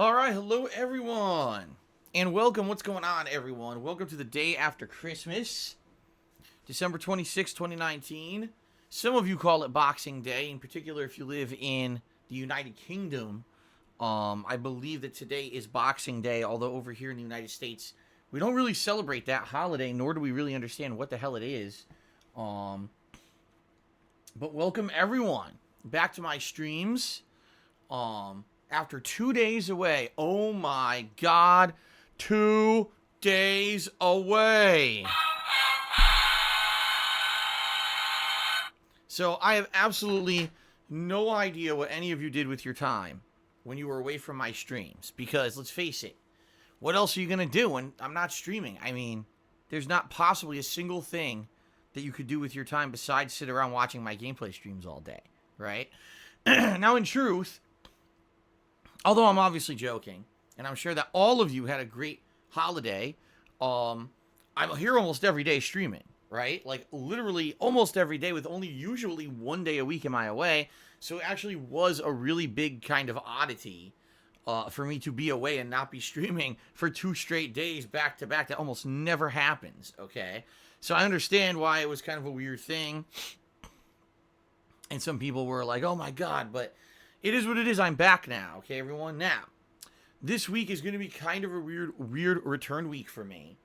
All right, hello everyone, and welcome. What's going on, everyone? Welcome to the day after Christmas, December 26, 2019. Some of you call it Boxing Day, in particular if you live in the United Kingdom. I believe that today is Boxing Day, although over here in the United States, we don't really celebrate that holiday, nor do we really understand what the hell it is. But welcome everyone back to my streams. After 2 days away. Oh my God. 2 days away. So I have absolutely no idea what any of you did with your time when you were away from my streams. Because let's face it, what else are you going to do when I'm not streaming? I mean, there's not possibly a single thing that you could do with your time besides sit around watching my gameplay streams all day, right? Now, in truth, although I'm obviously joking, and I'm sure that all of you had a great holiday, I'm here almost every day streaming, right? Like, literally almost every day, with only usually 1 day a week am I away. So it actually was a really big kind of oddity for me to be away and not be streaming for 2 straight days back to back. That almost never happens, okay? So I understand why it was kind of a weird thing. And some people were like, oh my God, but it is what it is. I'm back now, okay, everyone? Now, this week is going to be kind of a weird return week for me,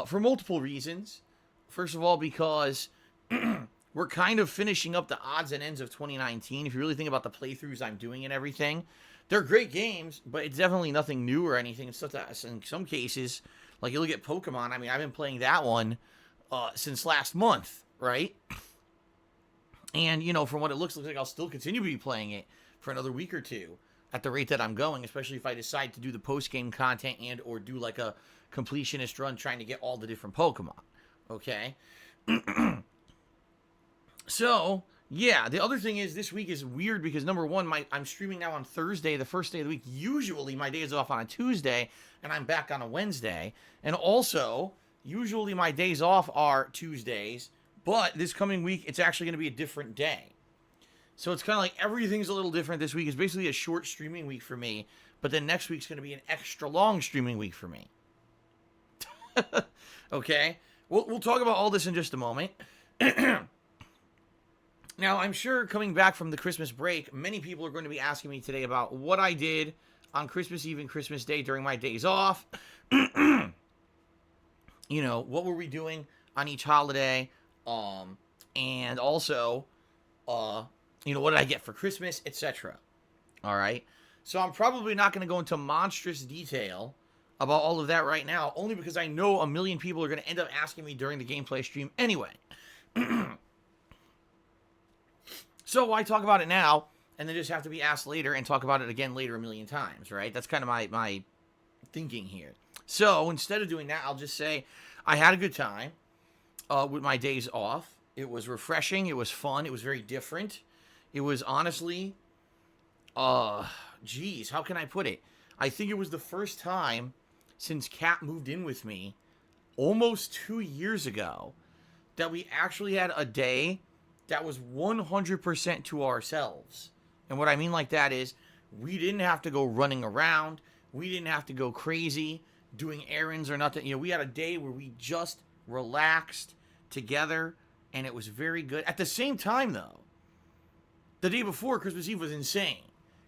for multiple reasons. First of all, because we're kind of finishing up the odds and ends of 2019. If you really think about the playthroughs I'm doing and everything, they're great games, but it's definitely nothing new or anything. It's stuff that, in some cases, like you look at Pokemon. I mean, I've been playing that one since last month, right? And, you know, from what it looks like I'll still continue to be playing it for another week or two at the rate that I'm going, especially if I decide to do the post-game content and or do like a completionist run trying to get all the different Pokemon, okay? So, yeah, the other thing is this week is weird because, number one, I'm streaming now on Thursday, the first day of the week. Usually my day is off on a Tuesday, and I'm back on a Wednesday. And also, usually my days off are Tuesdays, but this coming week, it's actually going to be a different day. So it's kind of like everything's a little different this week. It's basically a short streaming week for me, but then next week's going to be an extra long streaming week for me. Okay? We'll talk about all this in just a moment. Now, I'm sure coming back from the Christmas break, many people are going to be asking me today about what I did on Christmas Eve and Christmas Day during my days off. You know, what were we doing on each holiday? And also, you know, what did I get for Christmas, etc. All right. So I'm probably not going to go into monstrous detail about all of that right now, only because I know a million people are going to end up asking me during the gameplay stream anyway. So why talk about it now and then just have to be asked later and talk about it again later a million times, right? That's kind of my thinking here. So instead of doing that, I'll just say I had a good time with my days off. It was refreshing. It was fun. It was very different. It was honestly, geez, how can I put it? I think it was the first time since Kat moved in with me almost 2 years ago that we actually had a day that was 100% to ourselves. And what I mean like that is we didn't have to go running around. We didn't have to go crazy doing errands or nothing. You know, we had a day where we just relaxed together, and it was very good. At the same time, though, the day before Christmas Eve was insane.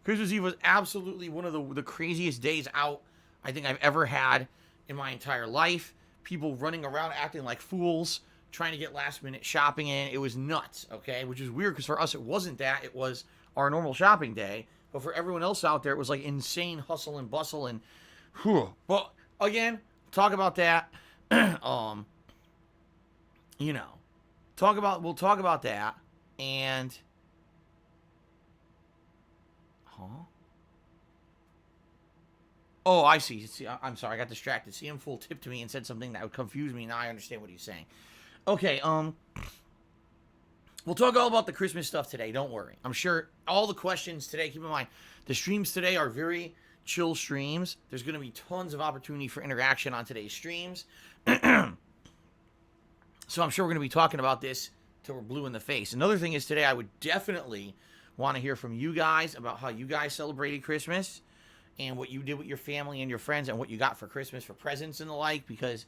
Christmas Eve was absolutely one of the craziest days out I think I've ever had in my entire life. People running around acting like fools, trying to get last-minute shopping in. It was nuts, okay? Which is weird because for us it wasn't that. It was our normal shopping day. But for everyone else out there, it was like insane hustle and bustle. And, whew. But, again, talk about that. You know, we'll talk about that. And, oh, I see. I'm sorry, I got distracted. CM Full tipped to me and said something that would confuse me. Now I understand what he's saying. Okay, we'll talk all about the Christmas stuff today. Don't worry. I'm sure all the questions today, keep in mind, the streams today are very chill streams. There's going to be tons of opportunity for interaction on today's streams. So I'm sure we're going to be talking about this till we're blue in the face. Another thing is today I would definitely want to hear from you guys about how you guys celebrated Christmas and what you did with your family and your friends and what you got for Christmas for presents and the like, because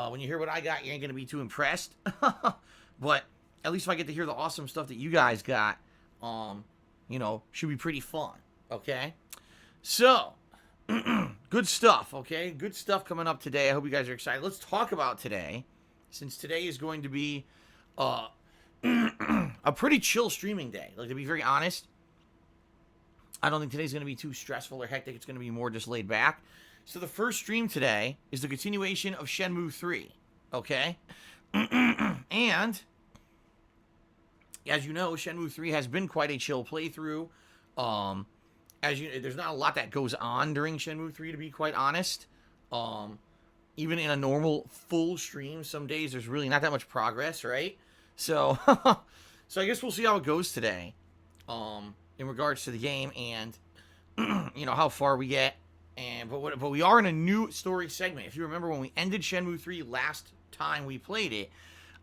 when you hear what I got, you ain't going to be too impressed. But at least if I get to hear the awesome stuff that you guys got, should be pretty fun, okay? So, good stuff, okay? Good stuff coming up today. I hope you guys are excited. Let's talk about today, since today is going to be a pretty chill streaming day. Like, to be very honest, I don't think today's going to be too stressful or hectic. It's going to be more just laid back. So the first stream today is the continuation of Shenmue III, okay? And as you know, Shenmue 3 has been quite a chill playthrough. There's not a lot that goes on during Shenmue 3, to be quite honest. Even in a normal full stream, some days there's really not that much progress, right? So, so I guess we'll see how it goes today, in regards to the game and, how far we get. But we are in a new story segment. If you remember when we ended Shenmue 3 last time we played it,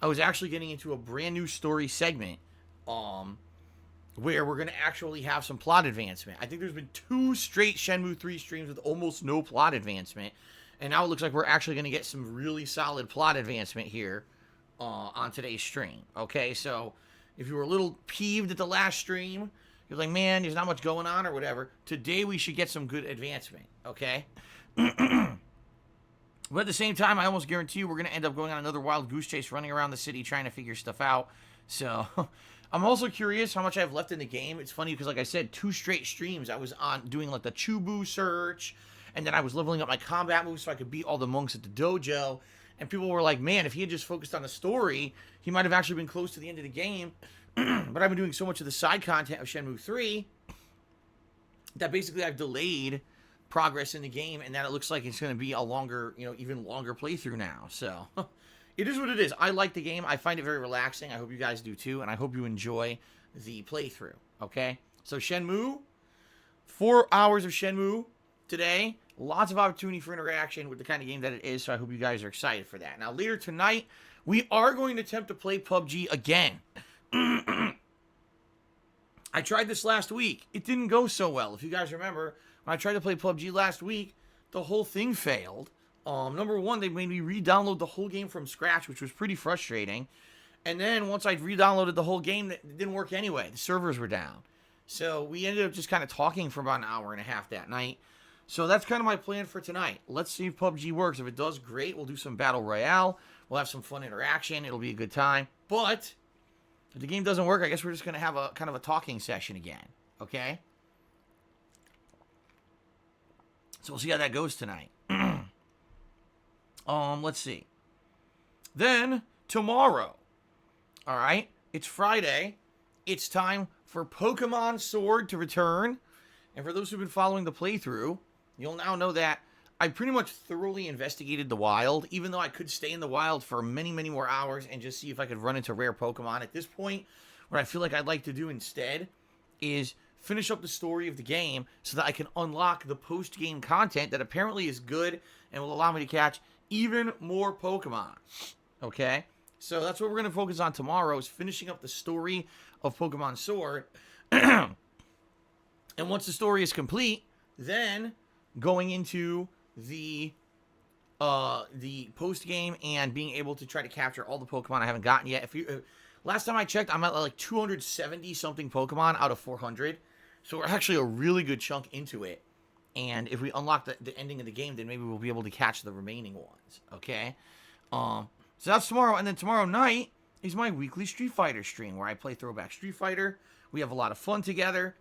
I was actually getting into a brand new story segment, where we're going to actually have some plot advancement. I think there's been 2 straight Shenmue 3 streams with almost no plot advancement, and now it looks like we're actually going to get some really solid plot advancement here on today's stream. Okay, so if you were a little peeved at the last stream, you're like, man, there's not much going on or whatever, today we should get some good advancement, okay? But at the same time, I almost guarantee you we're going to end up going on another wild goose chase, running around the city trying to figure stuff out. So, I'm also curious how much I have left in the game. It's funny because, like I said, 2 straight streams I was on doing like the Chubu search, and then I was leveling up my combat moves so I could beat all the monks at the dojo. And people were like, man, if he had just focused on the story, he might have actually been close to the end of the game. But I've been doing so much of the side content of Shenmue 3 that basically I've delayed progress in the game, and that it looks like it's going to be a longer, even longer playthrough now. So, it is what it is. I like the game. I find it very relaxing. I hope you guys do too, and I hope you enjoy the playthrough, okay? So, Shenmue, 4 hours of Shenmue today. Lots of opportunity for interaction with the kind of game that it is, so I hope you guys are excited for that. Now, later tonight, we are going to attempt to play PUBG again. I tried this last week. It didn't go so well. If you guys remember, when I tried to play PUBG last week, the whole thing failed. Number one, they made me re-download the whole game from scratch, which was pretty frustrating. And then once I'd re-downloaded the whole game, it didn't work anyway. The servers were down. So we ended up just kind of talking for about an hour and a half that night. So that's kind of my plan for tonight. Let's see if PUBG works. If it does, great. We'll do some Battle Royale. We'll have some fun interaction. It'll be a good time. But if the game doesn't work, I guess we're just going to have a kind of a talking session again. Okay? So we'll see how that goes tonight. Let's see. Then, tomorrow. Alright? It's Friday. It's time for Pokemon Sword to return. And for those who've been following the playthrough, you'll now know that I pretty much thoroughly investigated the wild, even though I could stay in the wild for many, many more hours and just see if I could run into rare Pokemon. At this point, what I feel like I'd like to do instead is finish up the story of the game so that I can unlock the post-game content that apparently is good and will allow me to catch even more Pokemon. Okay? So that's what we're going to focus on tomorrow, is finishing up the story of Pokemon Sword. And once the story is complete, then going into the post game and being able to try to capture all the Pokemon I haven't gotten yet. Last time I checked, I'm at like 270 something Pokemon out of 400, so we're actually a really good chunk into it. And if we unlock the ending of the game, then maybe we'll be able to catch the remaining ones. Okay, so that's tomorrow, and then tomorrow night is my weekly Street Fighter stream where I play Throwback Street Fighter. We have a lot of fun together.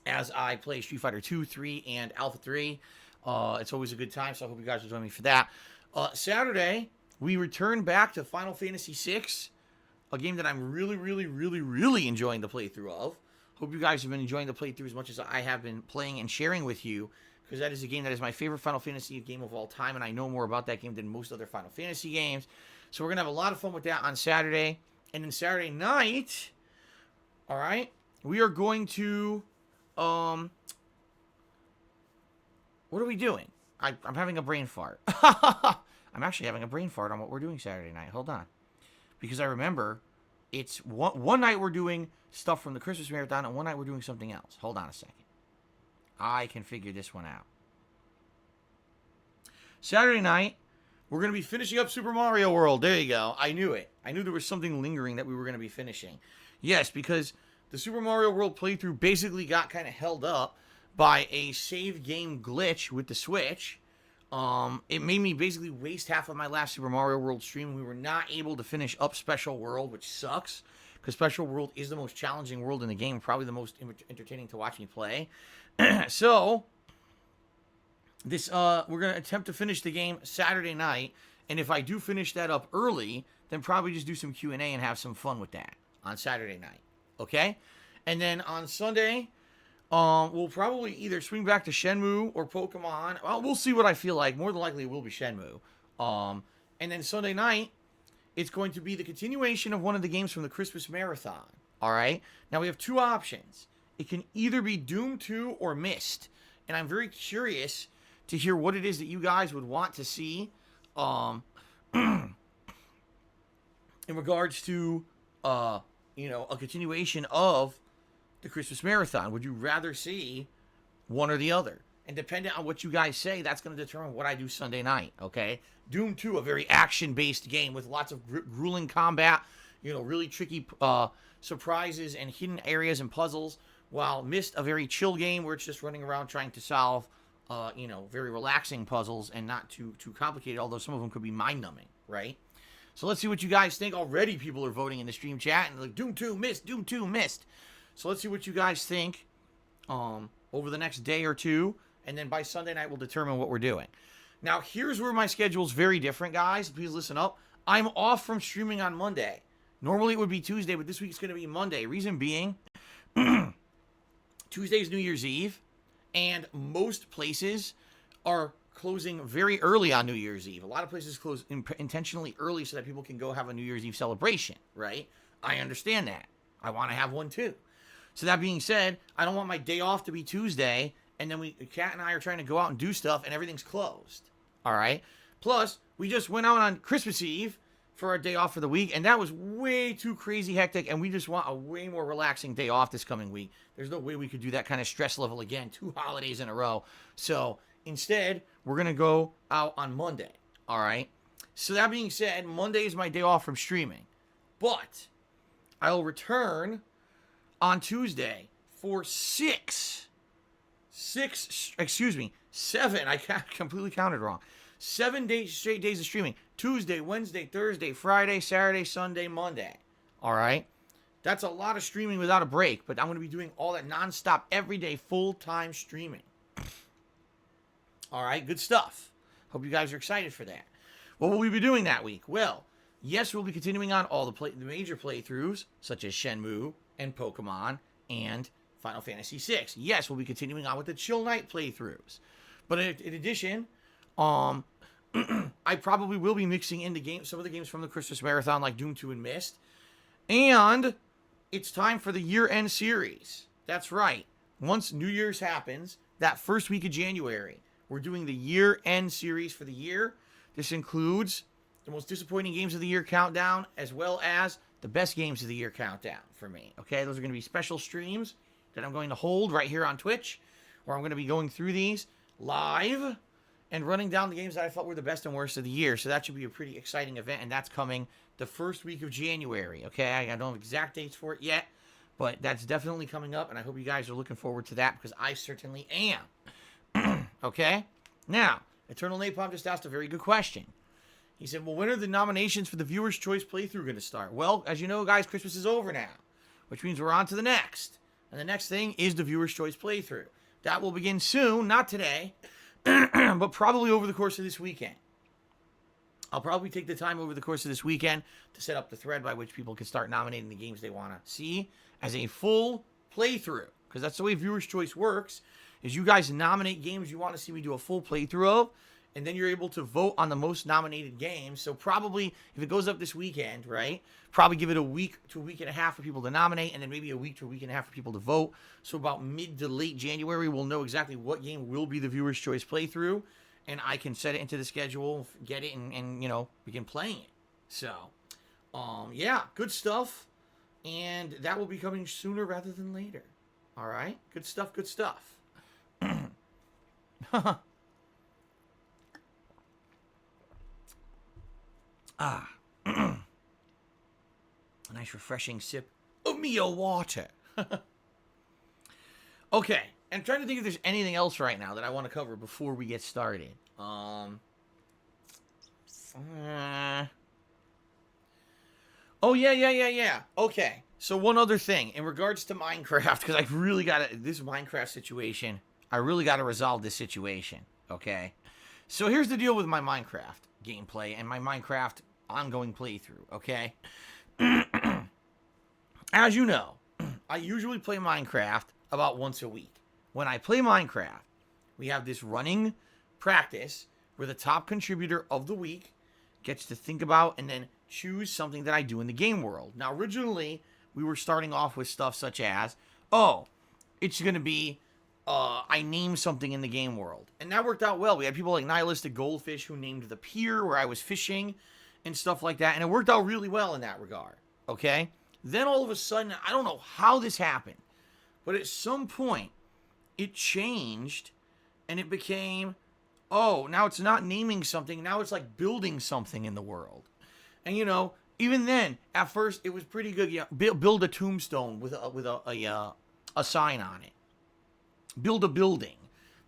As I play Street Fighter 2, 3, and Alpha 3. It's always a good time, so I hope you guys will join me for that. Saturday, we return back to Final Fantasy VI, a game that I'm really, really, really, really enjoying the playthrough of. Hope you guys have been enjoying the playthrough as much as I have been playing and sharing with you, because that is a game that is my favorite Final Fantasy game of all time, and I know more about that game than most other Final Fantasy games. So we're going to have a lot of fun with that on Saturday. And then Saturday night, all right, we are going to... what are we doing? I'm having a brain fart. I'm actually having a brain fart on what we're doing Saturday night. Hold on. Because I remember it's one night we're doing stuff from the Christmas Marathon and one night we're doing something else. Hold on a second. I can figure this one out. Saturday night, we're going to be finishing up Super Mario World. There you go. I knew it. I knew there was something lingering that we were going to be finishing. Yes, because the Super Mario World playthrough basically got kind of held up by a save game glitch with the Switch. It made me basically waste half of my last Super Mario World stream. We were not able to finish up Special World, which sucks, because Special World is the most challenging world in the game, probably the most entertaining to watch me play. So this we're going to attempt to finish the game Saturday night, and if I do finish that up early, then probably just do some Q&A and have some fun with that on Saturday night. Okay? And then on Sunday, we'll probably either swing back to Shenmue or Pokemon. Well, we'll see what I feel like. More than likely, it will be Shenmue. And then Sunday night, it's going to be the continuation of one of the games from the Christmas Marathon. All right? Now, we have two options. It can either be Doom 2 or Myst. And I'm very curious to hear what it is that you guys would want to see in regards to, a continuation of the Christmas Marathon. Would you rather see one or the other? And depending on what you guys say, that's going to determine what I do Sunday night, okay? Doom 2, a very action-based game with lots of grueling combat, really tricky surprises and hidden areas and puzzles, while Myst, a very chill game where it's just running around trying to solve, very relaxing puzzles and not too complicated, although some of them could be mind-numbing, right? So let's see what you guys think. Already people are voting in the stream chat, and like, Doom 2, Myst, Doom 2, Myst. So let's see what you guys think over the next day or two, and then by Sunday night we'll determine what we're doing. Now, here's where my schedule's very different, guys. Please listen up. I'm off from streaming on Monday. Normally it would be Tuesday, but this week it's going to be Monday. Reason being, Tuesday's New Year's Eve, and most places are closing very early on New Year's Eve. A lot of places close intentionally early so that people can go have a New Year's Eve celebration, right? I understand that. I want to have one too. So that being said, I don't want my day off to be Tuesday, and then Kat and I are trying to go out and do stuff, and everything's closed. All right? Plus, we just went out on Christmas Eve for our day off for the week, and that was way too crazy hectic, and we just want a way more relaxing day off this coming week. There's no way we could do that kind of stress level again, 2 holidays in a row. So instead, we're going to go out on Monday. All right? So that being said, Monday is my day off from streaming. But I'll return on Tuesday for 7, I completely counted wrong. 7 straight days of streaming. Tuesday, Wednesday, Thursday, Friday, Saturday, Sunday, Monday. All right? That's a lot of streaming without a break, but I'm going to be doing all that nonstop, every day, full-time streaming. All right? Good stuff. Hope you guys are excited for that. What will we be doing that week? Well, yes, we'll be continuing on all the major playthroughs, such as Shenmue and Pokemon and Final Fantasy VI. Yes, we'll be continuing on with the Chill Night playthroughs. But in addition, I probably will be mixing in some of the games from the Christmas Marathon, like Doom 2 and Myst. And it's time for the year-end series. That's right. Once New Year's happens, that first week of January, we're doing the year-end series for the year. This includes the most disappointing games of the year countdown, as well as the best games of the year countdown for me. Okay, those are going to be special streams that I'm going to hold right here on Twitch, where I'm going to be going through these live and running down the games that I thought were the best and worst of the year. So that should be a pretty exciting event, and that's coming the first week of January. Okay, I don't have exact dates for it yet, but that's definitely coming up, and I hope you guys are looking forward to that, because I certainly am. Okay? Now, Eternal Napalm just asked a very good question. He said, well, when are the nominations for the Viewer's Choice playthrough going to start? Well, as you know, guys, Christmas is over now, which means we're on to the next. And the next thing is the Viewer's Choice playthrough. That will begin soon, not today, but probably over the course of this weekend. I'll probably take the time over the course of this weekend to set up the thread by which people can start nominating the games they want to see as a full playthrough. Because that's the way Viewer's Choice works, is you guys nominate games you want to see me do a full playthrough of, and then you're able to vote on the most nominated games. So probably, if it goes up this weekend, right, probably give it a week to a week and a half for people to nominate, and then maybe a week to a week and a half for people to vote. So about mid to late January, we'll know exactly what game will be the Viewer's Choice playthrough, and I can set it into the schedule, get it, and begin playing it. So, yeah, good stuff, and that will be coming sooner rather than later. All right? Good stuff, good stuff. Ah. A nice refreshing sip of Mio water. Okay. I'm trying to think if there's anything else right now that I want to cover before we get started. Oh, yeah. Okay. So one other thing in regards to Minecraft, because I really got to, this Minecraft situation, I really got to resolve this situation. Okay. So here's the deal with my Minecraft gameplay and my Minecraft ongoing playthrough. Okay. As you know, I usually play Minecraft about once a week. When I play Minecraft, we have this running practice where the top contributor of the week gets to think about and then choose something that I do in the game world. Now, originally, we were starting off with stuff such as, oh, it's going to be, I name something in the game world. And that worked out well. We had people like Nihilistic Goldfish who named the pier where I was fishing and stuff like that. And it worked out really well in that regard. Okay? Then all of a sudden, I don't know how this happened, but at some point, it changed and it became, oh, now it's not naming something. Now it's like building something in the world. And, you know, even then, at first, it was pretty good. Yeah, build a tombstone with a sign on it. Build a building.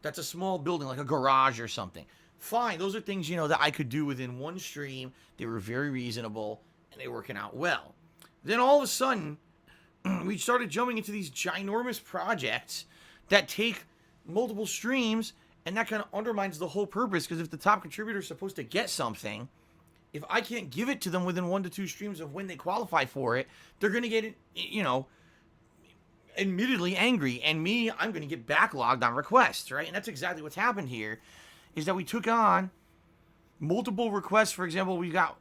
That's a small building, like a garage or something. Fine. Those are things, you know, that I could do within one stream. They were very reasonable and they were working out well. Then all of a sudden, we started jumping into these ginormous projects that take multiple streams, and that kind of undermines the whole purpose, because if the top contributor is supposed to get something, if I can't give it to them within 1 to 2 streams of when they qualify for it, they're going to get it, you know, admittedly angry, and me, I'm going to get backlogged on requests, right? And that's exactly what's happened here, is that we took on multiple requests. For example, we got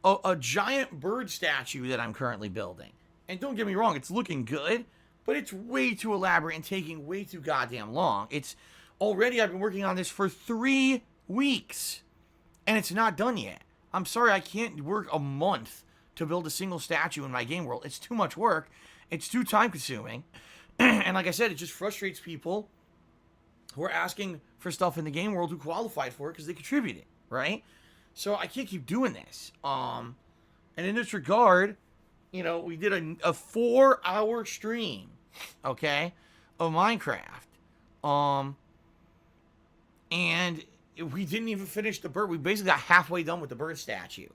a giant bird statue that I'm currently building. And don't get me wrong, it's looking good, but it's way too elaborate and taking way too goddamn long. It's already, I've been working on this for 3 weeks, and it's not done yet. I'm sorry, I can't work a month to build a single statue in my game world. It's too much work. It's too time consuming. And like I said, it just frustrates people who are asking for stuff in the game world who qualified for it because they contributed, right? So I can't keep doing this. And in this regard, you know, we did a 4-hour stream, okay, of Minecraft. And we didn't even finish the bird. We basically got halfway done with the bird statue.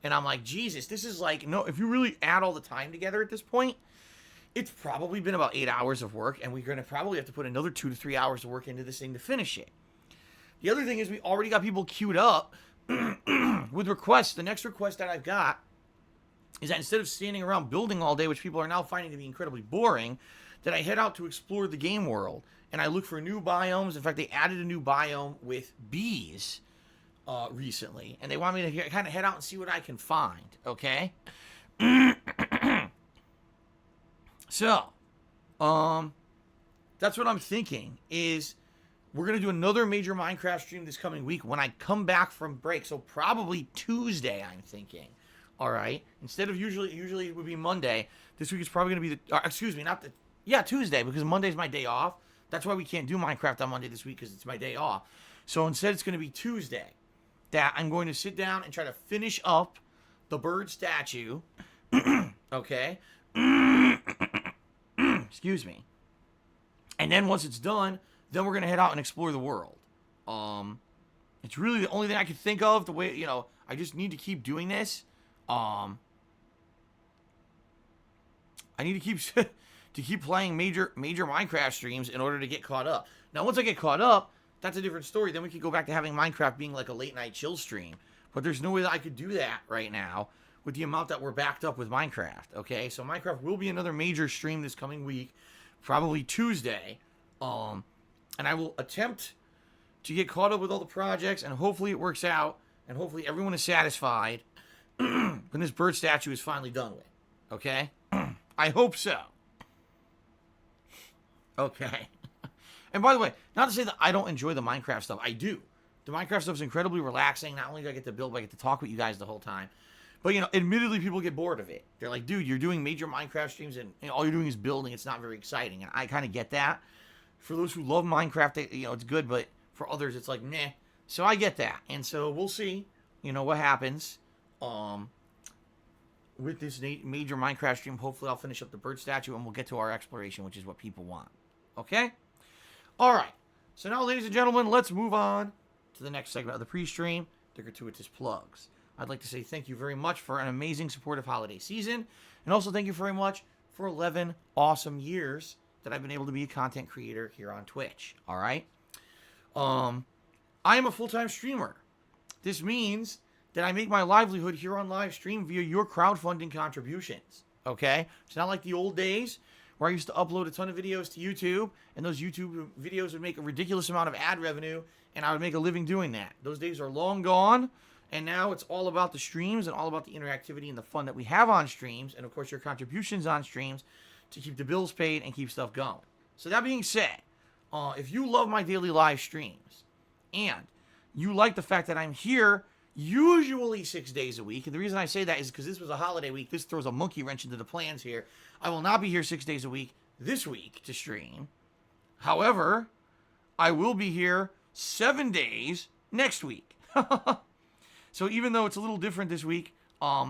And I'm like, Jesus, this is like, no, if you really add all the time together at this point, it's probably been about 8 hours of work, and we're going to probably have to put another 2 to 3 hours of work into this thing to finish it. The other thing is we already got people queued up with requests. The next request that I've got is that instead of standing around building all day, which people are now finding to be incredibly boring, that I head out to explore the game world, and I look for new biomes. In fact, they added a new biome with bees recently, and they want me to kind of head out and see what I can find, okay? So, that's what I'm thinking, is we're going to do another major Minecraft stream this coming week when I come back from break, so probably Tuesday, I'm thinking. All right. Instead of usually it would be Monday. This week is probably going to be Tuesday, because Monday's my day off. That's why we can't do Minecraft on Monday this week, because it's my day off. So instead, it's going to be Tuesday that I'm going to sit down and try to finish up the bird statue. Okay. Excuse me. And then once it's done, then we're going to head out and explore the world. It's really the only thing I can think of. The way, you know, I just need to keep doing this. I need to keep playing major Minecraft streams in order to get caught up. Now, once I get caught up, that's a different story. Then we could go back to having Minecraft being like a late night chill stream. But there's no way that I could do that right now with the amount that we're backed up with Minecraft. Okay, so Minecraft will be another major stream this coming week, probably Tuesday. And I will attempt to get caught up with all the projects, and hopefully it works out, and hopefully everyone is satisfied when this bird statue is finally done with. Okay? I hope so. Okay. And by the way, not to say that I don't enjoy the Minecraft stuff. I do. The Minecraft stuff is incredibly relaxing. Not only do I get to build, but I get to talk with you guys the whole time. But, you know, admittedly, people get bored of it. They're like, dude, you're doing major Minecraft streams, and all you're doing is building. It's not very exciting. And I kind of get that. For those who love Minecraft, you know, it's good. But For others, it's like, meh. So I get that. And so we'll see, what happens with this major Minecraft stream. Hopefully I'll finish up the bird statue and we'll get to our exploration, which is what people want. Okay? All right. So now, ladies and gentlemen, let's move on to the next segment of the pre-stream, the gratuitous plugs. I'd like to say thank you very much for an amazing supportive holiday season. And also thank you very much for 11 awesome years that I've been able to be a content creator here on Twitch. All right? I am a full-time streamer. This means that I make my livelihood here on live stream via your crowdfunding contributions. Okay? It's not like the old days where I used to upload a ton of videos to YouTube, and those YouTube videos would make a ridiculous amount of ad revenue, and I would make a living doing that. Those days are long gone, and now it's all about the streams and all about the interactivity and the fun that we have on streams, and of course your contributions on streams to keep the bills paid and keep stuff going. So that being said, if you love my daily live streams, and you like the fact that I'm here usually 6 days a week, and the reason I say that is because this was a holiday week. This throws a monkey wrench into the plans here. I will not be here 6 days a week this week to stream. However, I will be here 7 days next week. So even though it's a little different this week,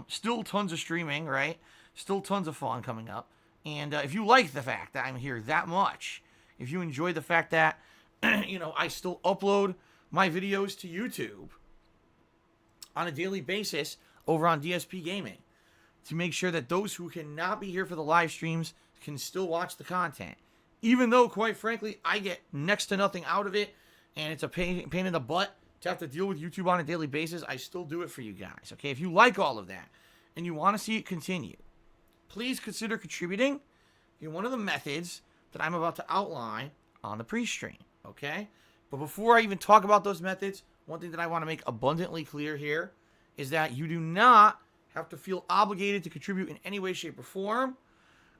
still tons of streaming, right? Still tons of fun coming up. And if you like the fact that I'm here that much, if you enjoy the fact that, I still upload my videos to YouTube on a daily basis over on DSPGaming to make sure that those who cannot be here for the live streams can still watch the content. Even though, quite frankly, I get next to nothing out of it, and it's a pain in the butt to have to deal with YouTube on a daily basis, I still do it for you guys, okay? If you like all of that and you want to see it continue, please consider contributing in one of the methods that I'm about to outline on the pre-stream, okay? But before I even talk about those methods, one thing that I want to make abundantly clear here is that you do not have to feel obligated to contribute in any way, shape, or form.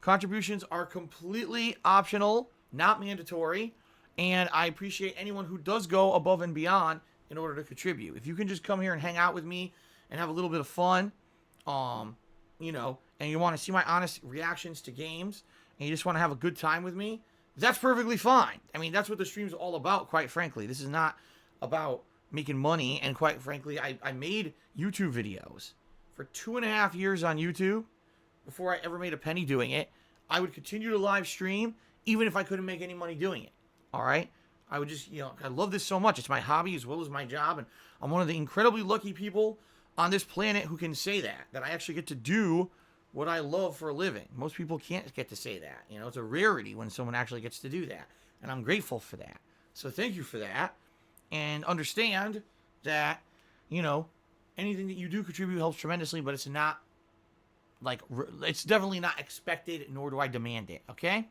Contributions are completely optional, not mandatory, and I appreciate anyone who does go above and beyond in order to contribute. If you can just come here and hang out with me and have a little bit of fun, and you want to see my honest reactions to games, and you just want to have a good time with me, that's perfectly fine. I mean, that's what the stream's all about, quite frankly. This is not about making money, and quite frankly, I made YouTube videos for 2.5 years on YouTube before I ever made a penny doing it. I would continue to live stream even if I couldn't make any money doing it. All right? I would just, I love this so much. It's my hobby as well as my job, and I'm one of the incredibly lucky people on this planet who can say that I actually get to do what I love for a living. Most people can't get to say that. It's a rarity when someone actually gets to do that, and I'm grateful for that. So thank you for that, and understand that, anything that you do contribute helps tremendously, but it's not, it's definitely not expected, nor do I demand it, okay?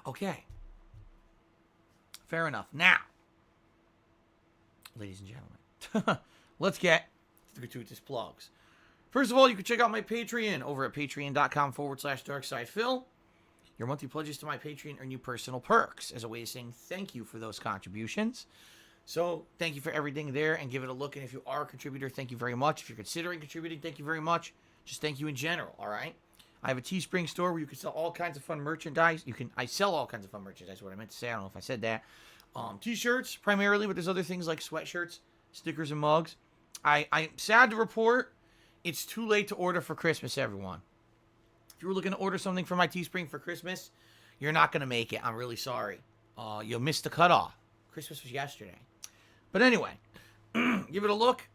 Okay. Fair enough. Now, ladies and gentlemen, let's get to the gratuitous plugs. First of all, you can check out my Patreon over at patreon.com/darksidephil. Your monthly pledges to my Patreon earn you personal perks as a way of saying thank you for those contributions. So thank you for everything there, and give it a look. And if you are a contributor, thank you very much. If you're considering contributing, thank you very much. Just thank you in general, all right? I have a Teespring store where you can sell all kinds of fun merchandise. I sell all kinds of fun merchandise. That's what I meant to say. I don't know if I said that. T-shirts primarily, but there's other things like sweatshirts, stickers, and mugs. I'm sad to report it's too late to order for Christmas, everyone. If you were looking to order something from my Teespring for Christmas, you're not going to make it. I'm really sorry. You'll miss the cutoff. Christmas was yesterday. But anyway, give it a look.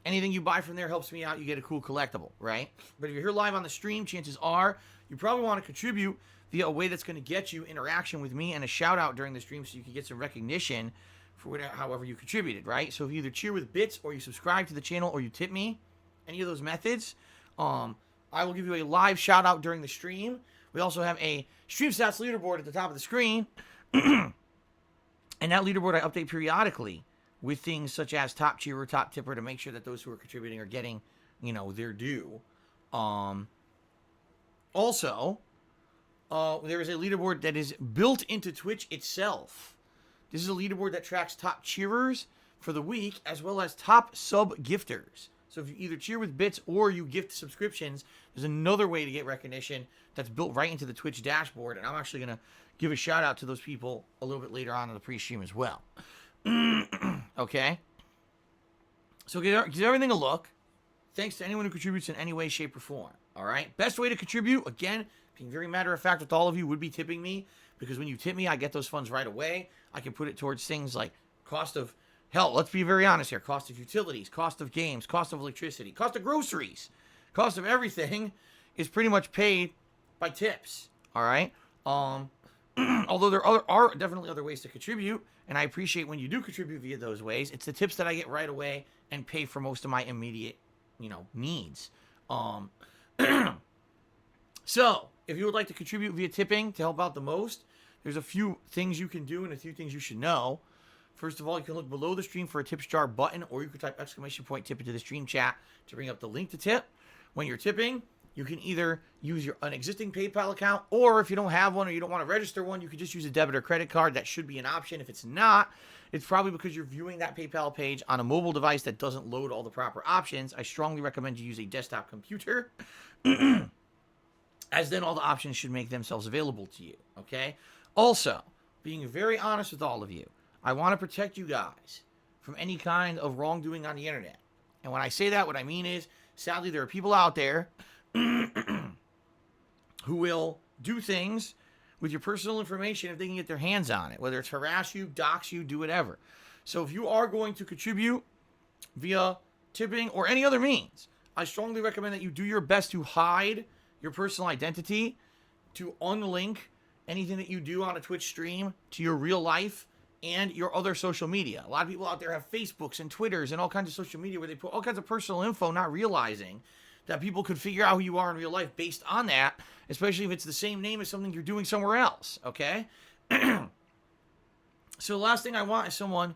Anything you buy from there helps me out. You get a cool collectible, right? But if you're here live on the stream, chances are you probably want to contribute via a way that's going to get you interaction with me and a shout out during the stream so you can get some recognition for whatever, however you contributed, right? So if you either cheer with bits or you subscribe to the channel or you tip me, any of those methods, I will give you a live shout out during the stream. We also have a stream stats leaderboard at the top of the screen. And that leaderboard I update periodically with things such as top cheerer, top tipper, to make sure that those who are contributing are getting, their due. Also, there is a leaderboard that is built into Twitch itself. This is a leaderboard that tracks top cheerers for the week, as well as top sub gifters. So if you either cheer with bits or you gift subscriptions, there's another way to get recognition that's built right into the Twitch dashboard. And I'm actually going to give a shout out to those people a little bit later on in the pre-stream as well. Okay? So give everything a look. Thanks to anyone who contributes in any way, shape, or form. All right? Best way to contribute, again, being very matter of fact with all of you, would be tipping me. Because when you tip me, I get those funds right away. I can put it towards things like cost of, hell, let's be very honest here. Cost of utilities, cost of games, cost of electricity, cost of groceries, cost of everything is pretty much paid by tips. All right? Although there are definitely other ways to contribute, and I appreciate when you do contribute via those ways. It's the tips that I get right away and pay for most of my immediate, needs. So, if you would like to contribute via tipping to help out the most, there's a few things you can do and a few things you should know. First of all, you can look below the stream for a tips jar button, or you can type !tip into the stream chat to bring up the link to tip. When you're tipping, you can either use an existing PayPal account, or if you don't have one or you don't want to register one, you can just use a debit or credit card. That should be an option. If it's not, it's probably because you're viewing that PayPal page on a mobile device that doesn't load all the proper options. I strongly recommend you use a desktop computer, as then all the options should make themselves available to you, okay? Also, being very honest with all of you, I want to protect you guys from any kind of wrongdoing on the internet. And when I say that, what I mean is, sadly, there are people out there who will do things with your personal information if they can get their hands on it, whether it's harass you, dox you, do whatever. So if you are going to contribute via tipping or any other means, I strongly recommend that you do your best to hide your personal identity, to unlink anything that you do on a Twitch stream to your real life and your other social media. A lot of people out there have Facebooks and Twitters and all kinds of social media where they put all kinds of personal info, not realizing that people could figure out who you are in real life based on that, especially if it's the same name as something you're doing somewhere else, okay? So the last thing I want is someone,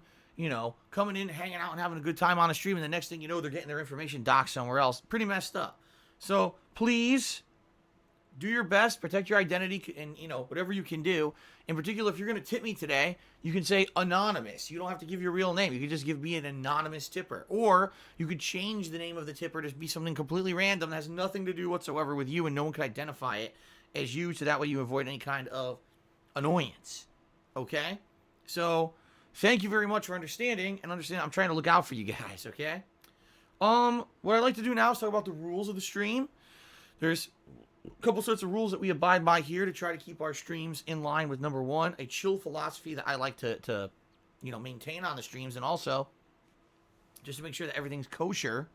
coming in, hanging out, and having a good time on a stream, and the next thing you know, they're getting their information doxed somewhere else. Pretty messed up. So please do your best, protect your identity, and, whatever you can do. In particular, if you're going to tip me today, you can say anonymous. You don't have to give your real name. You can just give me an anonymous tipper. Or you could change the name of the tipper to be something completely random that has nothing to do whatsoever with you, and no one can identify it as you, so that way you avoid any kind of annoyance. Okay? So, thank you very much for understanding, and understand I'm trying to look out for you guys, okay? What I'd like to do now is talk about the rules of the stream. There's a couple sorts of rules that we abide by here to try to keep our streams in line with, number one, a chill philosophy that I like to maintain on the streams, and also just to make sure that everything's kosher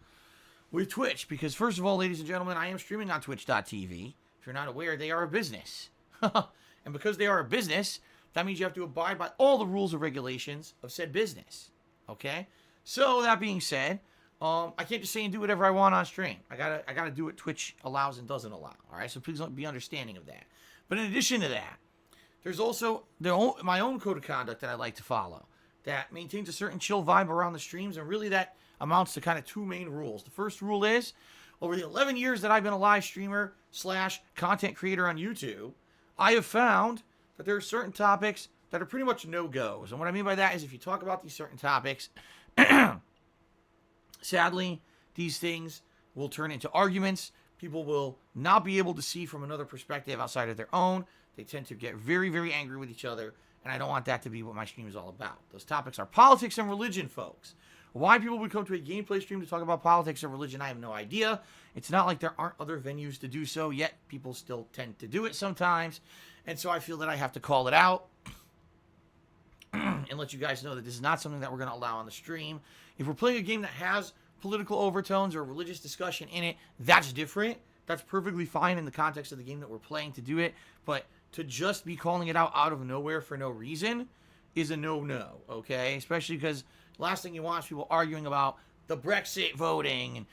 with Twitch. Because first of all, ladies and gentlemen, I am streaming on twitch.tv. If you're not aware, they are a business. And because they are a business, that means you have to abide by all the rules and regulations of said business. Okay? So, that being said, I can't just say and do whatever I want on stream. I gotta do what Twitch allows and doesn't allow. All right, so please be understanding of that. But in addition to that, there's also my own code of conduct that I like to follow that maintains a certain chill vibe around the streams, and really that amounts to kind of two main rules. The first rule is, over the 11 years that I've been a live streamer / content creator on YouTube, I have found that there are certain topics that are pretty much no-goes. And what I mean by that is, if you talk about these certain topics, sadly, these things will turn into arguments. People will not be able to see from another perspective outside of their own. They tend to get very, very angry with each other, and I don't want that to be what my stream is all about. Those topics are politics and religion, folks. Why people would come to a gameplay stream to talk about politics and religion, I have no idea. It's not like there aren't other venues to do so, yet people still tend to do it sometimes. And so I feel that I have to call it out and let you guys know that this is not something that we're going to allow on the stream. If we're playing a game that has political overtones or religious discussion in it, that's different. That's perfectly fine in the context of the game that we're playing to do it. But to just be calling it out of nowhere for no reason is a no-no, okay? Especially because the last thing you want is people arguing about the Brexit voting and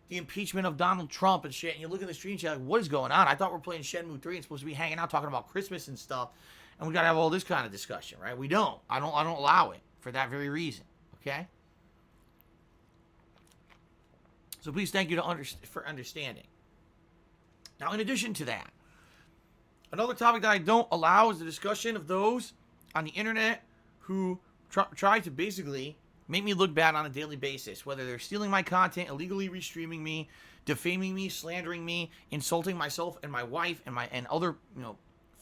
the impeachment of Donald Trump and shit. And you look at the stream chat like, what is going on? I thought we're playing Shenmue III and supposed to be hanging out talking about Christmas and stuff. And we got to have all this kind of discussion, right? We don't. I don't allow it for that very reason, okay? So please thank you for understanding. Now, in addition to that, another topic that I don't allow is the discussion of those on the internet who try to basically make me look bad on a daily basis, whether they're stealing my content, illegally restreaming me, defaming me, slandering me, insulting myself and my wife and other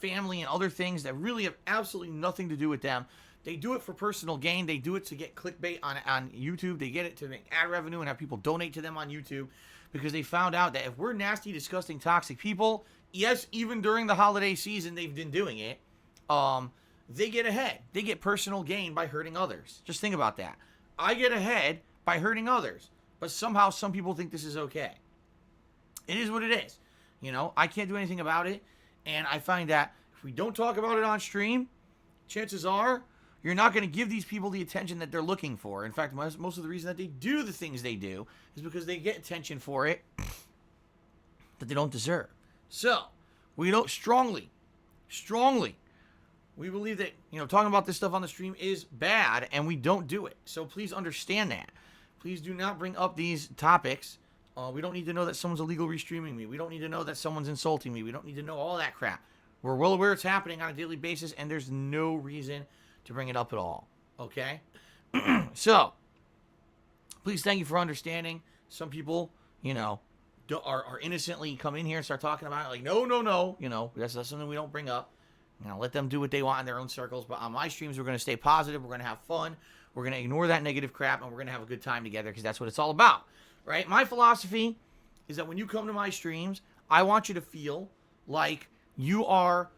family and other things that really have absolutely nothing to do with them. They do it for personal gain. They do it to get clickbait on YouTube. They get it to make ad revenue and have people donate to them on YouTube because they found out that if we're nasty, disgusting, toxic people, yes, even during the holiday season, they've been doing it. They get ahead. They get personal gain by hurting others. Just think about that. I get ahead by hurting others, but somehow some people think this is okay. It is what it is. You know, I can't do anything about it, and I find that if we don't talk about it on stream, chances are you're not going to give these people the attention that they're looking for. In fact, most of the reason that they do the things they do is because they get attention for it that they don't deserve. So, we don't strongly, we believe that, you know, talking about this stuff on the stream is bad, and we don't do it. So please understand that. Please do not bring up these topics. We don't need to know that someone's illegal restreaming me. We don't need to know that someone's insulting me. We don't need to know all that crap. We're well aware it's happening on a daily basis, and there's no reason to bring it up at all. Okay? So, please thank you for understanding. Some people, you know, are innocently come in here and start talking about it like, no. You know, that's something we don't bring up. You know, let them do what they want in their own circles. But on my streams, we're going to stay positive. We're going to have fun. We're going to ignore that negative crap, and we're going to have a good time together because that's what it's all about. Right? My philosophy is that when you come to my streams, I want you to feel like you are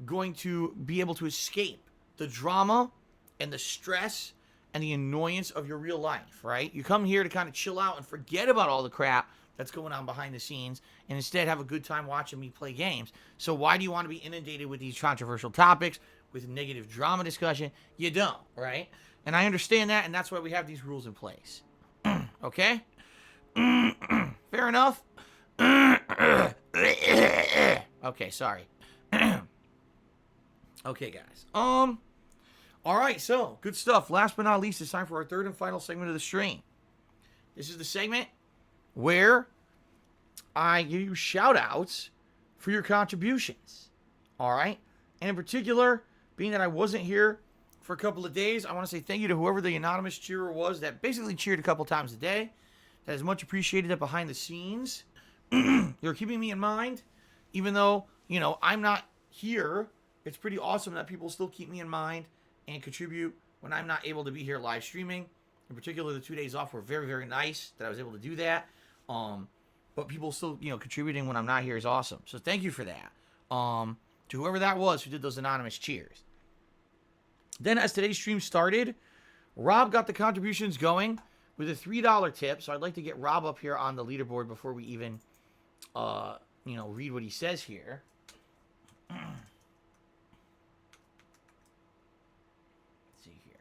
going to be able to escape the drama and the stress and the annoyance of your real life, right? You come here to kind of chill out and forget about all the crap that's going on behind the scenes and instead have a good time watching me play games. So why do you want to be inundated with these controversial topics, with negative drama discussion? You don't, right? And I understand that, and that's why we have these rules in place. Okay? Fair enough? Okay, sorry. Okay, guys. All right, so good stuff. Last but not least, it's time for our third and final segment of the stream. This is the segment where I give you shout-outs for your contributions. All right? And in particular, being that I wasn't here for a couple of days, I want to say thank you to whoever the anonymous cheerer was that basically cheered a couple times a day. That is much appreciated behind the scenes. You're keeping me in mind, even though, you know, I'm not here. It's pretty awesome that people still keep me in mind and contribute when I'm not able to be here live streaming. In particular, the 2 days off were very, very nice that I was able to do that. But people still, you know, contributing when I'm not here is awesome. So thank you for that. To whoever that was who did those anonymous cheers. Then as today's stream started, Rob got the contributions going with a $3 tip. So I'd like to get Rob up here on the leaderboard before we even, you know, read what he says here. Let's see here.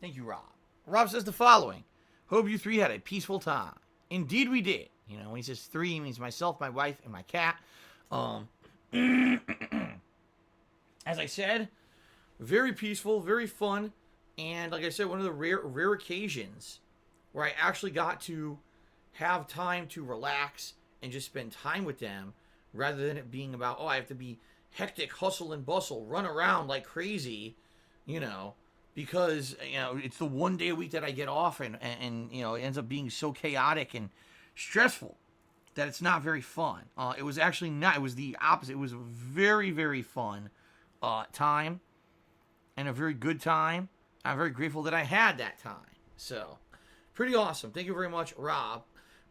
Thank you, Rob. Rob says the following. Hope you three had a peaceful time. Indeed we did. You know, when he says three, he means myself, my wife, and my cat. As I said, very peaceful, very fun. And like I said, one of the rare occasions where I actually got to have time to relax and just spend time with them rather than it being about, oh, I have to be hectic, hustle and bustle, run around like crazy, you know, because, you know, it's the one day a week that I get off and you know, it ends up being so chaotic and stressful that it's not very fun. It was actually not, it was the opposite. It was a very, very fun time and a very good time. I'm very grateful that I had that time. So, pretty awesome. Thank you very much, Rob.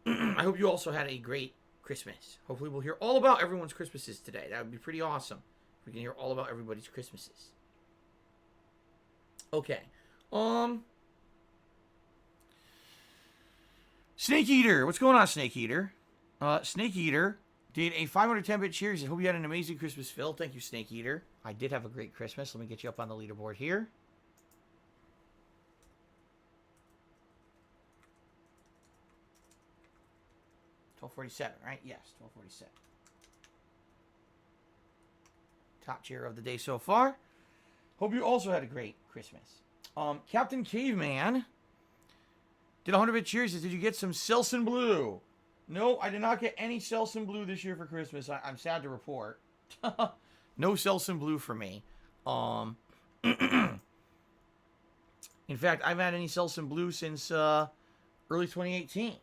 I hope you also had a great Christmas. Hopefully we'll hear all about everyone's Christmases today. That would be pretty awesome. We can hear all about everybody's Christmases. Okay. Snake Eater. What's going on, Snake Eater? Snake Eater did a 510-bit cheer. He said, hope you had an amazing Christmas, Phil. Thank you, Snake Eater. I did have a great Christmas. Let me get you up on the leaderboard here. $12.47, right? Yes, $12.47. Top cheer of the day so far. Hope you also had a great Christmas. Captain Caveman did 100-bit cheers. Did you get some Selsun Blue? No, I did not get any Selsun Blue this year for Christmas. I'm sad to report. No Selsun Blue for me. In fact, I haven't had any Selsun Blue since early 2018.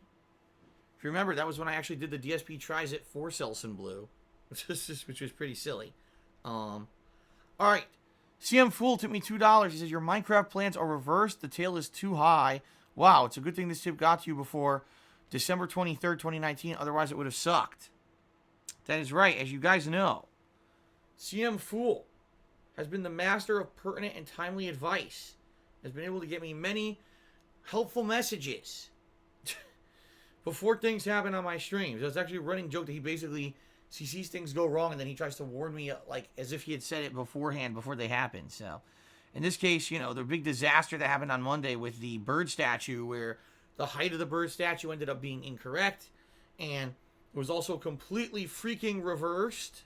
If you remember, that was when I actually did the DSP Tries It for Selsun Blue. which was pretty silly. All right. CM Fool tipped me $2. He says, your Minecraft plans are reversed. The tail is too high. Wow, it's a good thing this tip got to you before December 23rd, 2019. Otherwise, it would have sucked. That is right. As you guys know, CM Fool has been the master of pertinent and timely advice. Has been able to get me many helpful messages before things happen on my streams. It's actually a running joke that he sees things go wrong and then he tries to warn me like as if he had said it beforehand before they happen. So in this case, you know, the big disaster that happened on Monday with the bird statue where the height of the bird statue ended up being incorrect and it was also completely freaking reversed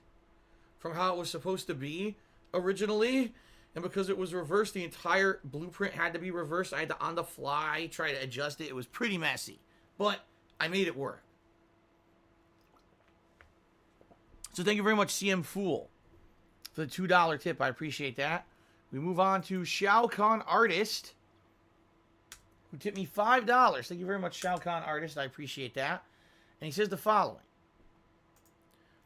from how it was supposed to be originally. And because it was reversed, the entire blueprint had to be reversed. I had to, on the fly, try to adjust it. It was pretty messy. But I made it work. So thank you very much, CM Fool, for the $2 tip. I appreciate that. We move on to Shao Kahn Artist, who tipped me $5. Thank you very much, Shao Kahn Artist. I appreciate that. And he says the following.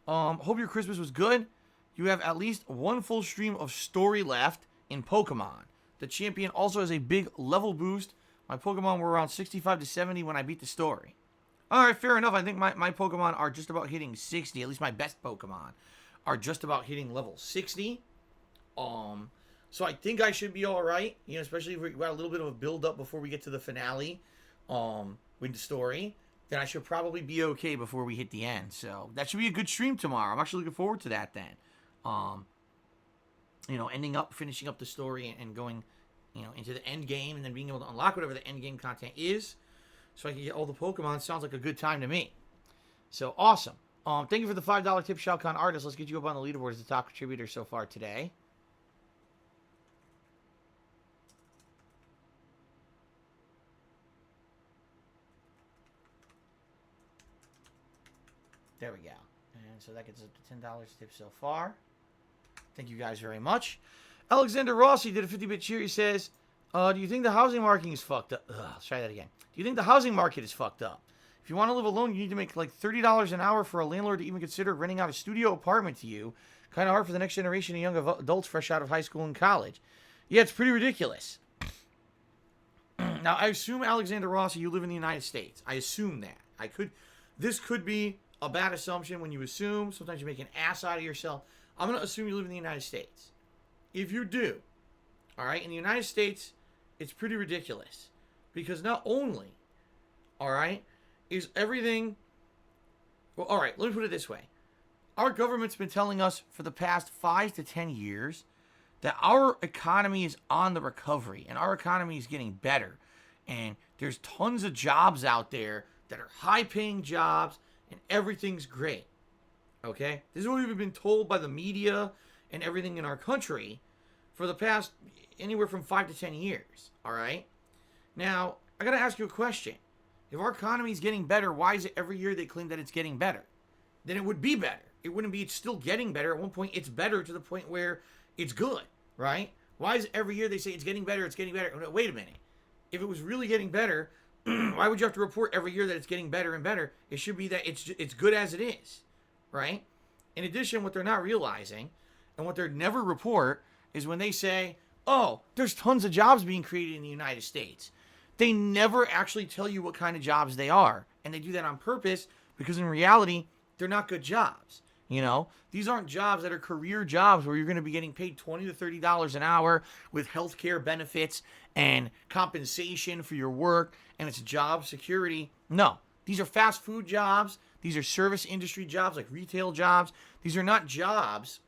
Hope your Christmas was good. You have at least one full stream of story left in Pokemon. The champion also has a big level boost. My Pokemon were around 65 to 70 when I beat the story. Alright, fair enough. I think my Pokemon are just about hitting 60. At least my best Pokemon are just about hitting level 60. So I think I should be alright. You know, especially if we got a little bit of a build up before we get to the finale with the story. Then I should probably be okay before we hit the end. So that should be a good stream tomorrow. I'm actually looking forward to that then. You know, finishing up the story and going, you know, into the end game and then being able to unlock whatever the end game content is so I can get all the Pokemon. Sounds like a good time to me. So, awesome. Thank you for the $5 tip, Shao Kahn Artist. Let's get you up on the leaderboard as the top contributor so far today. There we go. And so that gets up to $10 tip so far. Thank you guys very much. Alexander Rossi did a 50-bit cheer. He says, do you think the housing market is fucked up? Let's try that again. Do you think the housing market is fucked up? If you want to live alone, you need to make like $30 an hour for a landlord to even consider renting out a studio apartment to you. Kind of hard for the next generation of young adults fresh out of high school and college. Yeah, it's pretty ridiculous. Now, I assume, Alexander Rossi, you live in the United States. I assume that. This could be a bad assumption when you assume. Sometimes you make an ass out of yourself. I'm going to assume you live in the United States. If you do, all right, in the United States, it's pretty ridiculous. Because not only, all right, is everything... Well, all right, let me put it this way. Our government's been telling us for the past 5 to 10 years that our economy is on the recovery and our economy is getting better. And there's tons of jobs out there that are high-paying jobs and everything's great. Okay? This is what we've been told by the media and everything in our country for the past anywhere from 5 to 10 years. All right? Now, I got to ask you a question. If our economy is getting better, why is it every year they claim that it's getting better? Then it would be better. It wouldn't be it's still getting better. At one point, it's better to the point where it's good, right? Why is it every year they say it's getting better, it's getting better? Wait a minute. If it was really getting better, why would you have to report every year that it's getting better and better? It should be that it's good as it is, right? In addition, what they're not realizing and what they never report is when they say, oh, there's tons of jobs being created in the United States. They never actually tell you what kind of jobs they are. And they do that on purpose because in reality, they're not good jobs. You know, these aren't jobs that are career jobs where you're going to be getting paid $20 to $30 an hour with healthcare benefits and compensation for your work, and it's job security. No, these are fast food jobs. These are service industry jobs like retail jobs. These are not jobs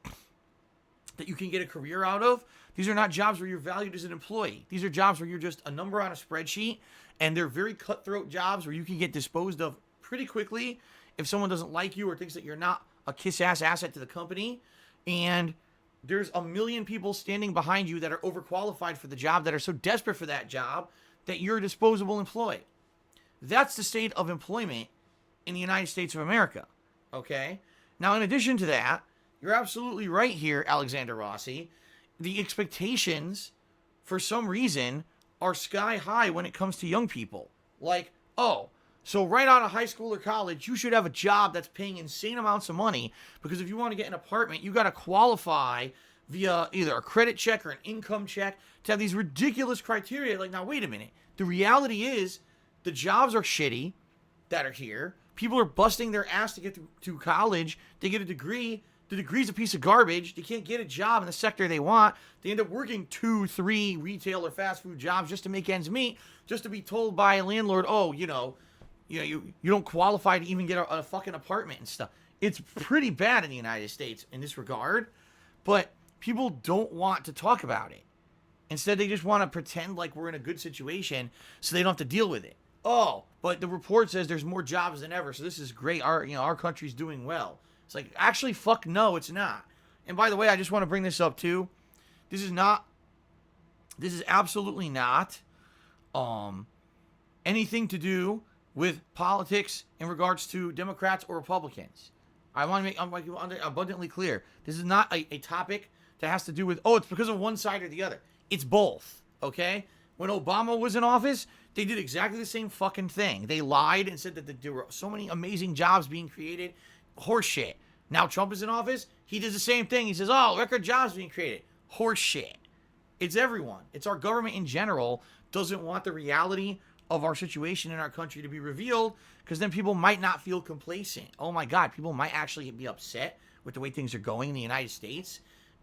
that you can get a career out of. These are not jobs where you're valued as an employee. These are jobs where you're just a number on a spreadsheet, and they're very cutthroat jobs where you can get disposed of pretty quickly if someone doesn't like you or thinks that you're not a kiss-ass asset to the company. And there's a million people standing behind you that are overqualified for the job, that are so desperate for that job that you're a disposable employee. That's the state of employment in the United States of America, okay? Now, in addition to that, you're absolutely right here, Alexander Rossi. The expectations, for some reason, are sky high when it comes to young people. Like, oh, So right out of high school or college, you should have a job that's paying insane amounts of money, because if you want to get an apartment, you got to qualify via either a credit check or an income check to have these ridiculous criteria. Like, now, wait a minute. The reality is the jobs are shitty that are here. People are busting their ass to get to college. They get a degree. The degree's a piece of garbage. They can't get a job in the sector they want. They end up working 2, 3 retail or fast food jobs just to make ends meet, just to be told by a landlord, oh, you don't qualify to even get a fucking apartment and stuff. It's pretty bad in the United States in this regard, but people don't want to talk about it. Instead, they just want to pretend like we're in a good situation so they don't have to deal with it. Oh, but the report says there's more jobs than ever, so this is great. Our country's doing well. It's like, actually, fuck no, it's not. And by the way, I just want to bring this up too. This is absolutely not anything to do with politics in regards to Democrats or Republicans. I want to make abundantly clear. This is not a topic that has to do with, it's because of one side or the other. It's both, okay? When Obama was in office, they did exactly the same fucking thing. They lied and said that there were so many amazing jobs being created. Horseshit. Now Trump is in office, he does the same thing. He says, record jobs being created. Horseshit. It's everyone. It's our government in general doesn't want the reality of our situation in our country to be revealed, because then people might not feel complacent. Oh my God, people might actually be upset with the way things are going in the United States.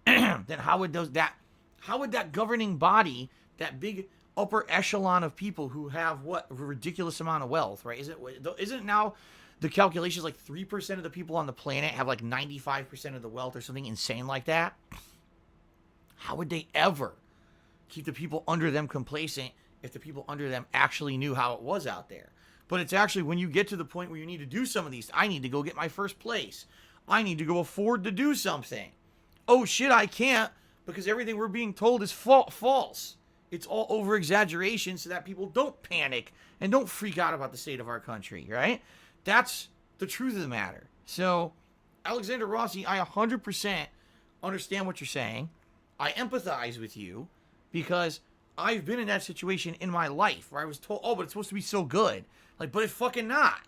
Then how would that governing body, that big upper echelon of people who have a ridiculous amount of wealth, right? Isn't now the calculations like 3% of the people on the planet have like 95% of the wealth or something insane like that? How would they ever keep the people under them complacent if the people under them actually knew how it was out there? But it's actually when you get to the point where you need to do some of these, I need to go get my first place. I need to go afford to do something. Oh shit, I can't, because everything we're being told is false. It's all over exaggeration so that people don't panic and don't freak out about the state of our country, right? That's the truth of the matter. So, Alexander Rossi, I 100% understand what you're saying. I empathize with you because I've been in that situation in my life where I was told, but it's supposed to be so good. Like, but it's fucking not.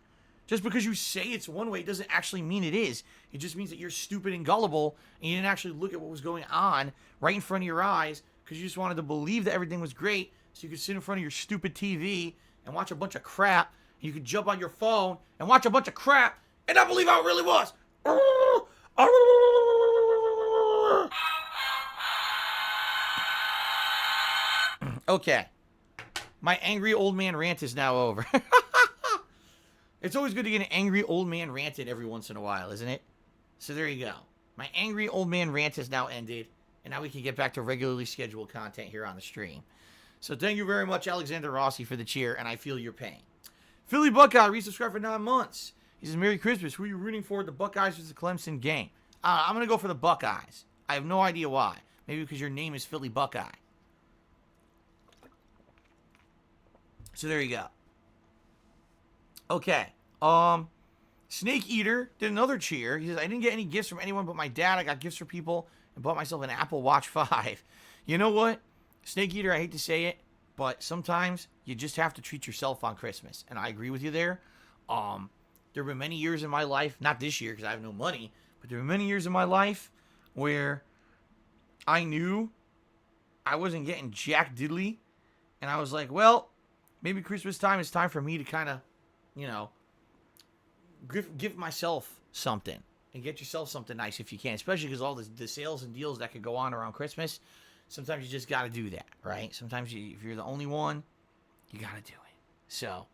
Just because you say it's one way doesn't actually mean it is. It just means that you're stupid and gullible and you didn't actually look at what was going on right in front of your eyes because you just wanted to believe that everything was great so you could sit in front of your stupid TV and watch a bunch of crap. And you could jump on your phone and watch a bunch of crap and not believe how it really was. Okay. My angry old man rant is now over. It's always good to get an angry old man ranted every once in a while, isn't it? So there you go. My angry old man rant has now ended, and now we can get back to regularly scheduled content here on the stream. So thank you very much, Alexander Rossi, for the cheer, and I feel your pain. Philly Buckeye resubscribed for 9 months. He says, Merry Christmas. Who are you rooting for? The Buckeyes or the Clemson game? I'm going to go for the Buckeyes. I have no idea why. Maybe because your name is Philly Buckeye. So there you go. Okay. Snake Eater did another cheer. He says, I didn't get any gifts from anyone but my dad. I got gifts for people and bought myself an Apple Watch 5. You know what? Snake Eater, I hate to say it, but sometimes you just have to treat yourself on Christmas. And I agree with you there. There have been many years in my life, not this year because I have no money, but there were many years in my life where I knew I wasn't getting jack diddly. And I was like, well, maybe Christmas time is time for me to kind of, give myself something. And get yourself something nice if you can. Especially because all the sales and deals that could go on around Christmas. Sometimes you just got to do that, right? Sometimes if you're the only one, you got to do it. So,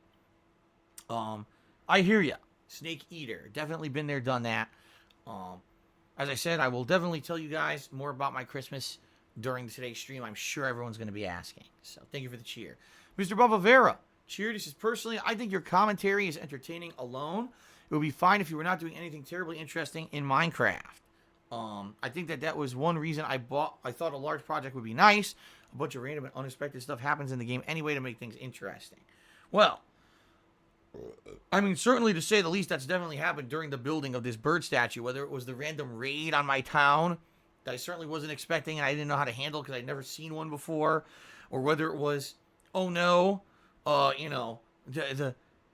I hear ya. Snake Eater. Definitely been there, done that. As I said, I will definitely tell you guys more about my Christmas during today's stream. I'm sure everyone's going to be asking. So, thank you for the cheer. Mr. Bavavera. Cheer. He says, personally, I think your commentary is entertaining alone. It would be fine if you were not doing anything terribly interesting in Minecraft. I think that was one reason I thought a large project would be nice. A bunch of random and unexpected stuff happens in the game anyway to make things interesting. Well, I mean, certainly to say the least, that's definitely happened during the building of this bird statue. Whether it was the random raid on my town that I certainly wasn't expecting and I didn't know how to handle because I'd never seen one before. Or whether it was, oh no,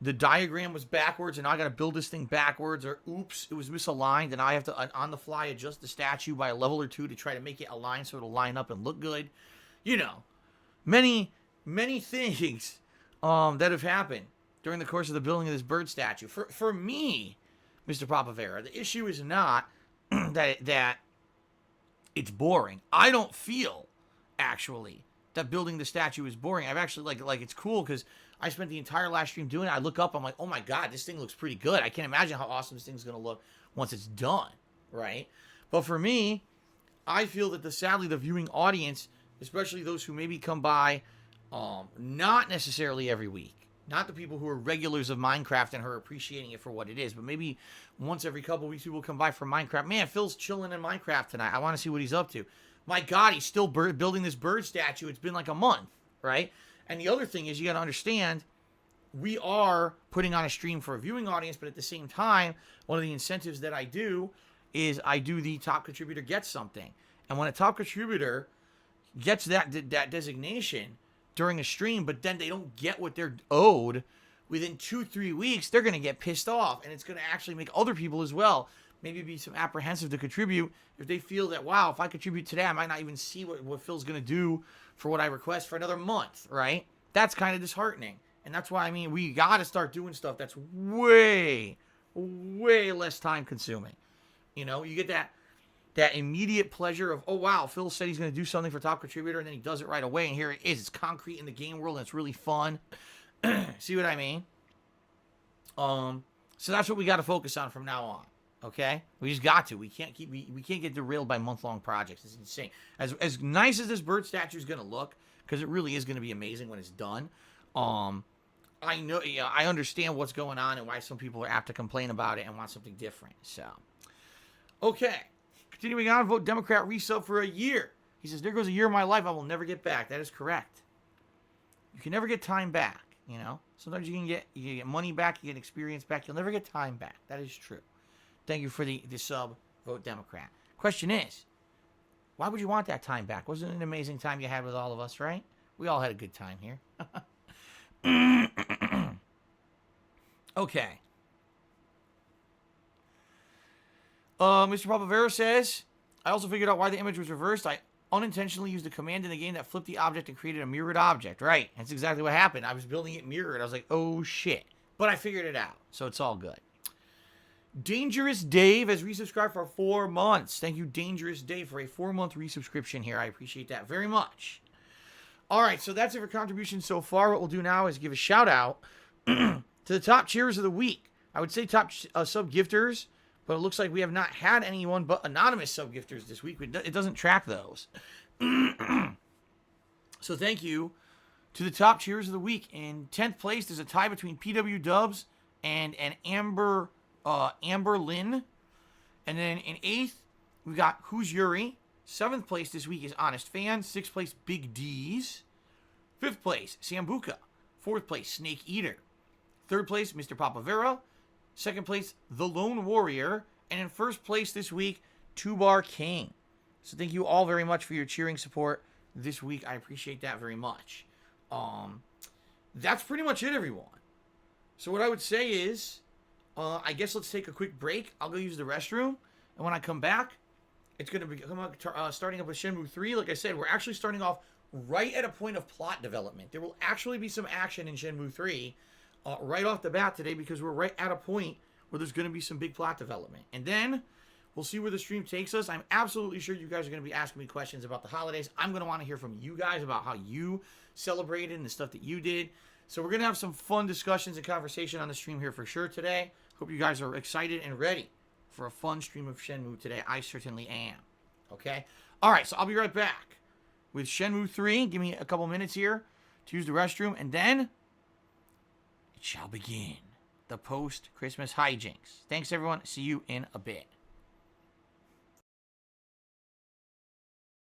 the diagram was backwards and I got to build this thing backwards, or oops, it was misaligned and I have to on the fly adjust the statue by a level or two to try to make it align so it'll line up and look good. You know, many things that have happened during the course of the building of this bird statue. For me, Mr. Papavera, the issue is not that it's boring. I don't feel, actually, that building the statue is boring. I've actually, like it's cool because I spent the entire last stream doing it. I look up, I'm like, oh my God, this thing looks pretty good. I can't imagine how awesome this thing's going to look once it's done, right? But for me, I feel that sadly, the viewing audience, especially those who maybe come by not necessarily every week, not the people who are regulars of Minecraft and are appreciating it for what it is, but maybe once every couple weeks people come by for Minecraft. Man, Phil's chilling in Minecraft tonight. I want to see what he's up to. My God, he's still building this bird statue. It's been like a month, right? And the other thing is, you got to understand, we are putting on a stream for a viewing audience, but at the same time, one of the incentives that I do is I do the top contributor gets something. And when a top contributor gets that designation during a stream, but then they don't get what they're owed within 2-3 weeks, they're going to get pissed off. And it's going to actually make other people as well maybe be some apprehensive to contribute if they feel that, wow, if I contribute today, I might not even see what Phil's going to do for what I request for another month, right? That's kind of disheartening. And that's why, I mean, we got to start doing stuff that's way less time consuming. You know, you get that immediate pleasure of, oh, wow, Phil said he's going to do something for top contributor, and then he does it right away, and here it is. It's concrete in the game world, and it's really fun. See what I mean? So that's what we got to focus on from now on. Okay, we just got to. We can't get derailed by month-long projects. It's insane. As nice as this bird statue is going to look, because it really is going to be amazing when it's done. I know, I understand what's going on and why some people are apt to complain about it and want something different. So, okay, continuing on. Vote Democrat resub for a year. He says, "There goes a year of my life I will never get back." That is correct. You can never get time back. You know, sometimes you can get money back, you get experience back. You'll never get time back. That is true. Thank you for the sub, Vote Democrat. Question is, why would you want that time back? Wasn't it an amazing time you had with all of us, right? We all had a good time here. Okay. Mr. Papavera says, I also figured out why the image was reversed. I unintentionally used a command in the game that flipped the object and created a mirrored object. Right. That's exactly what happened. I was building it mirrored. I was like, oh, shit. But I figured it out. So it's all good. Dangerous Dave has resubscribed for 4 months. Thank you, Dangerous Dave, for a 4-month resubscription here. I appreciate that very much. All right, so that's it for contributions so far. What we'll do now is give a shout out to the top cheers of the week. I would say top sub gifters, but it looks like we have not had anyone but anonymous sub gifters this week. It doesn't track those. So thank you to the top cheers of the week. In 10th place, there's a tie between PW Dubs and Amber Lynn. And then in 8th, we got Who's Yuri. 7th place this week is Honest Fan. 6th place, Big D's. 5th place, Sambuca. 4th place, Snake Eater. 3rd place, Mr. Papavera. 2nd place, The Lone Warrior. And in 1st place this week, Two Bar King. So thank you all very much for your cheering support this week. I appreciate that very much. That's pretty much it, everyone. So what I would say is, I guess let's take a quick break. I'll go use the restroom. And when I come back, it's going to be starting up with Shenmue 3. Like I said, we're actually starting off right at a point of plot development. There will actually be some action in Shenmue 3 right off the bat today, because we're right at a point where there's going to be some big plot development. And then we'll see where the stream takes us. I'm absolutely sure you guys are going to be asking me questions about the holidays. I'm going to want to hear from you guys about how you celebrated and the stuff that you did. So we're going to have some fun discussions and conversation on the stream here for sure today. Hope you guys are excited and ready for a fun stream of Shenmue today. I certainly am. Okay? All right, so I'll be right back with Shenmue 3. Give me a couple minutes here to use the restroom, and then it shall begin the post-Christmas hijinks. Thanks, everyone. See you in a bit.